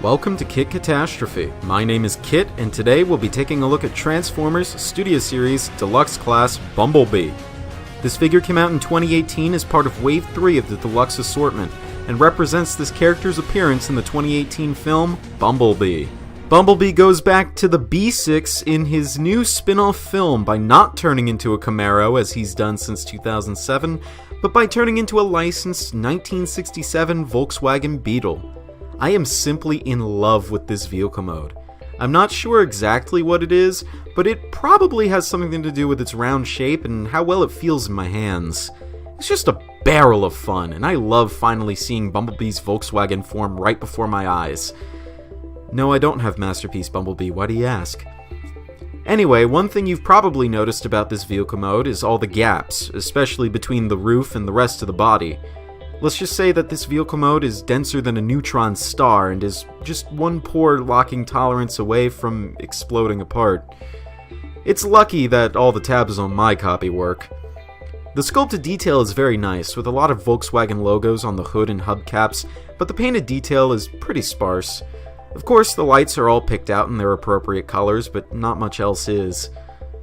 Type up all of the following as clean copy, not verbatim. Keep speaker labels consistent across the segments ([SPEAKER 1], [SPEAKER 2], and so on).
[SPEAKER 1] Welcome to Kit Katastrophe. My name is Kit, and today we'll be taking a look at Transformers Studio Series Deluxe Class Bumblebee. This figure came out in 2018 as part of Wave 3 of the Deluxe assortment, and represents this character's appearance in the 2018 film Bumblebee. Bumblebee goes back to the B6 in his new spin-off film by not turning into a Camaro as he's done since 2007, but by turning into a licensed 1967 Volkswagen Beetle. I am simply in love with this vehicle mode. I'm not sure exactly what it is, but it probably has something to do with its round shape and how well it feels in my hands. It's just a barrel of fun, and I love finally seeing Bumblebee's Volkswagen form right before my eyes. No, I don't have Masterpiece Bumblebee, why do you ask? Anyway, one thing you've probably noticed about this vehicle mode is all the gaps, especially between the roof and the rest of the body. Let's just say that this vehicle mode is denser than a neutron star and is just one poor locking tolerance away from exploding apart. It's lucky that all the tabs on my copy work. The sculpted detail is very nice, with a lot of Volkswagen logos on the hood and hubcaps, but the painted detail is pretty sparse. Of course, the lights are all picked out in their appropriate colors, but not much else is.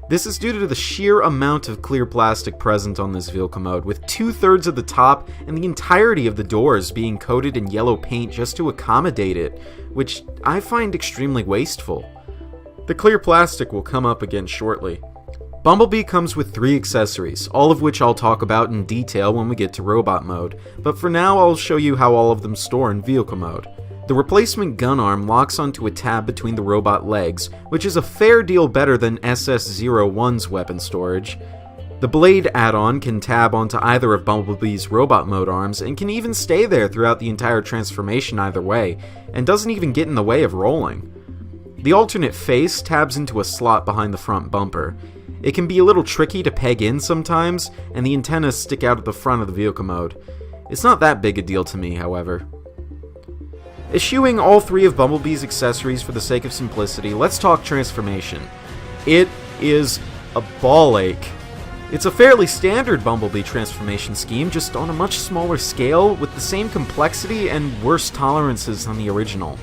[SPEAKER 1] This is due to the sheer amount of clear plastic present on this vehicle mode, with 2/3 of the top and the entirety of the doors being coated in yellow paint just to accommodate it, which I find extremely wasteful. The clear plastic will come up again shortly. Bumblebee comes with 3 accessories, all of which I'll talk about in detail when we get to robot mode, but for now I'll show you how all of them store in vehicle mode. The replacement gun arm locks onto a tab between the robot legs, which is a fair deal better than SS-01's weapon storage. The blade add-on can tab onto either of Bumblebee's robot mode arms and can even stay there throughout the entire transformation either way, and doesn't even get in the way of rolling. The alternate face tabs into a slot behind the front bumper. It can be a little tricky to peg in sometimes, and the antennas stick out at the front of the vehicle mode. It's not that big a deal to me, however. Eschewing all 3 of Bumblebee's accessories for the sake of simplicity, let's talk transformation. It is a ball ache. It's a fairly standard Bumblebee transformation scheme, just on a much smaller scale, with the same complexity and worse tolerances than the original.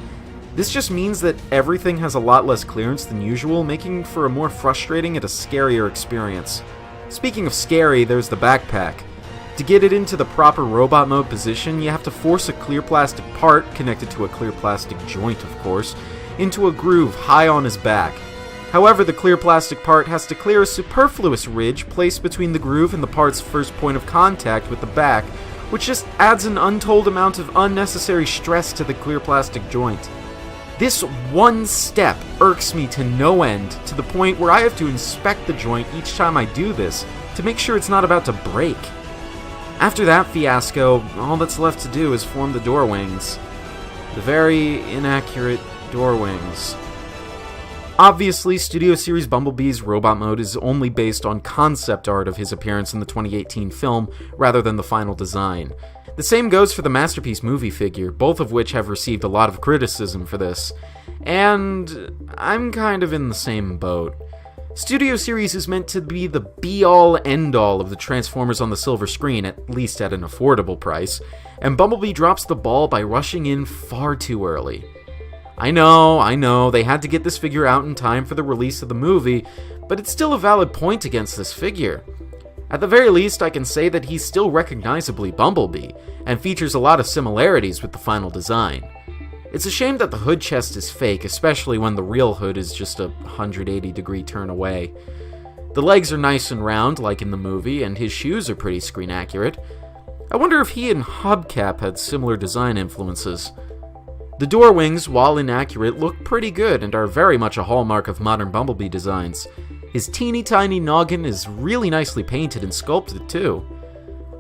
[SPEAKER 1] This just means that everything has a lot less clearance than usual, making for a more frustrating and a scarier experience. Speaking of scary, there's the backpack. To get it into the proper robot mode position, you have to force a clear plastic part, connected to a clear plastic joint of course, into a groove high on his back. However, the clear plastic part has to clear a superfluous ridge placed between the groove and the part's first point of contact with the back, which just adds an untold amount of unnecessary stress to the clear plastic joint. This one step irks me to no end, to the point where I have to inspect the joint each time I do this to make sure it's not about to break. After that fiasco, all that's left to do is form the door wings. The very inaccurate door wings. Obviously, Studio Series Bumblebee's robot mode is only based on concept art of his appearance in the 2018 film, rather than the final design. The same goes for the Masterpiece movie figure, both of which have received a lot of criticism for this. And I'm kind of in the same boat. Studio Series is meant to be the be-all, end-all of the Transformers on the silver screen, at least at an affordable price, and Bumblebee drops the ball by rushing in far too early. I know, they had to get this figure out in time for the release of the movie, but it's still a valid point against this figure. At the very least, I can say that he's still recognizably Bumblebee, and features a lot of similarities with the final design. It's a shame that the hood chest is fake, especially when the real hood is just a 180-degree turn away. The legs are nice and round, like in the movie, and his shoes are pretty screen accurate. I wonder if he and Hubcap had similar design influences. The door wings, while inaccurate, look pretty good and are very much a hallmark of modern Bumblebee designs. His teeny tiny noggin is really nicely painted and sculpted too.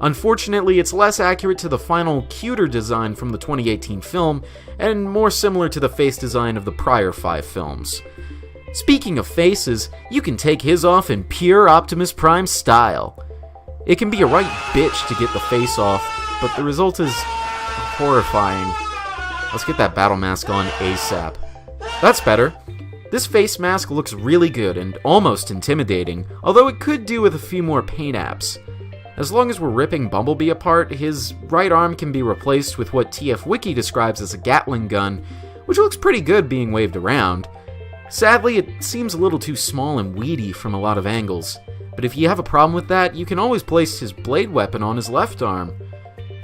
[SPEAKER 1] Unfortunately, it's less accurate to the final, cuter design from the 2018 film, and more similar to the face design of the prior 5 films. Speaking of faces, you can take his off in pure Optimus Prime style. It can be a right bitch to get the face off, but the result is horrifying. Let's get that battle mask on ASAP. That's better. This face mask looks really good and almost intimidating, although it could do with a few more paint apps. As long as we're ripping Bumblebee apart, his right arm can be replaced with what TF Wiki describes as a Gatling gun, which looks pretty good being waved around. Sadly, it seems a little too small and weedy from a lot of angles, but if you have a problem with that, you can always place his blade weapon on his left arm.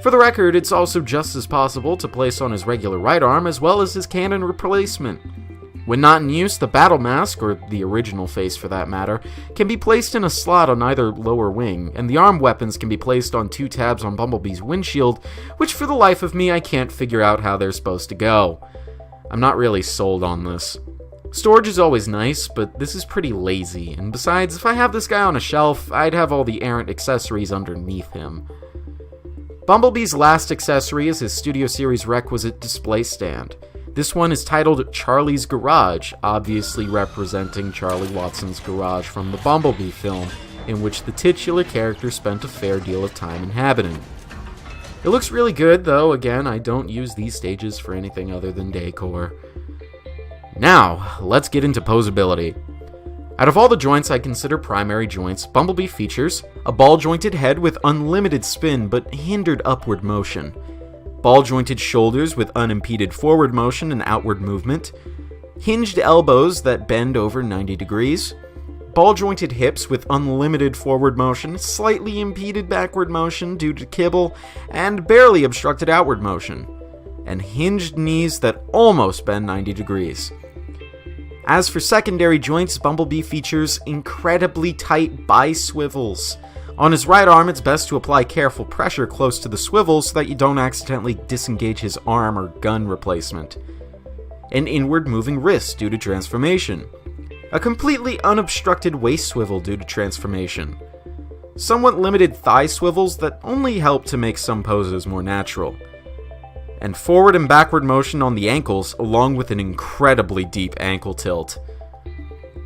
[SPEAKER 1] For the record, it's also just as possible to place on his regular right arm as well as his cannon replacement. When not in use, the battle mask, or the original face for that matter, can be placed in a slot on either lower wing, and the arm weapons can be placed on 2 tabs on Bumblebee's windshield, which for the life of me I can't figure out how they're supposed to go. I'm not really sold on this. Storage is always nice, but this is pretty lazy, and besides, if I have this guy on a shelf, I'd have all the errant accessories underneath him. Bumblebee's last accessory is his Studio Series requisite display stand. This one is titled Charlie's Garage, obviously representing Charlie Watson's garage from the Bumblebee film, in which the titular character spent a fair deal of time inhabiting. It looks really good, though again, I don't use these stages for anything other than decor. Now, let's get into posability. Out of all the joints I consider primary joints, Bumblebee features a ball-jointed head with unlimited spin but hindered upward motion, ball-jointed shoulders with unimpeded forward motion and outward movement, hinged elbows that bend over 90 degrees, ball-jointed hips with unlimited forward motion, slightly impeded backward motion due to kibble, and barely obstructed outward motion, and hinged knees that almost bend 90 degrees. As for secondary joints, Bumblebee features incredibly tight bi-swivels. On his right arm, it's best to apply careful pressure close to the swivel so that you don't accidentally disengage his arm or gun replacement. An inward moving wrist due to transformation. A completely unobstructed waist swivel due to transformation. Somewhat limited thigh swivels that only help to make some poses more natural. And forward and backward motion on the ankles, along with an incredibly deep ankle tilt.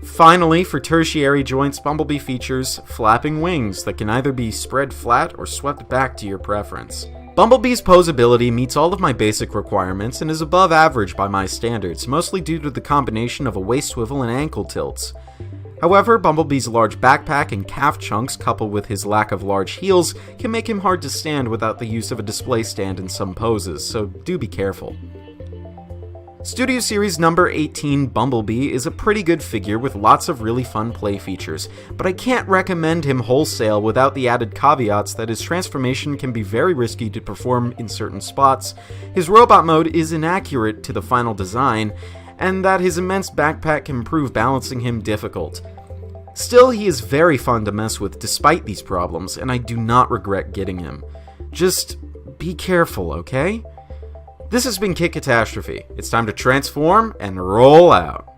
[SPEAKER 1] Finally, for tertiary joints, Bumblebee features flapping wings that can either be spread flat or swept back to your preference. Bumblebee's posability meets all of my basic requirements and is above average by my standards, mostly due to the combination of a waist swivel and ankle tilts. However, Bumblebee's large backpack and calf chunks, coupled with his lack of large heels, can make him hard to stand without the use of a display stand in some poses, so do be careful. Studio Series number 18 Bumblebee is a pretty good figure with lots of really fun play features, but I can't recommend him wholesale without the added caveats that his transformation can be very risky to perform in certain spots, his robot mode is inaccurate to the final design, and that his immense backpack can prove balancing him difficult. Still, he is very fun to mess with despite these problems, and I do not regret getting him. Just be careful, okay? This has been Kit Katastrophe. It's time to transform and roll out.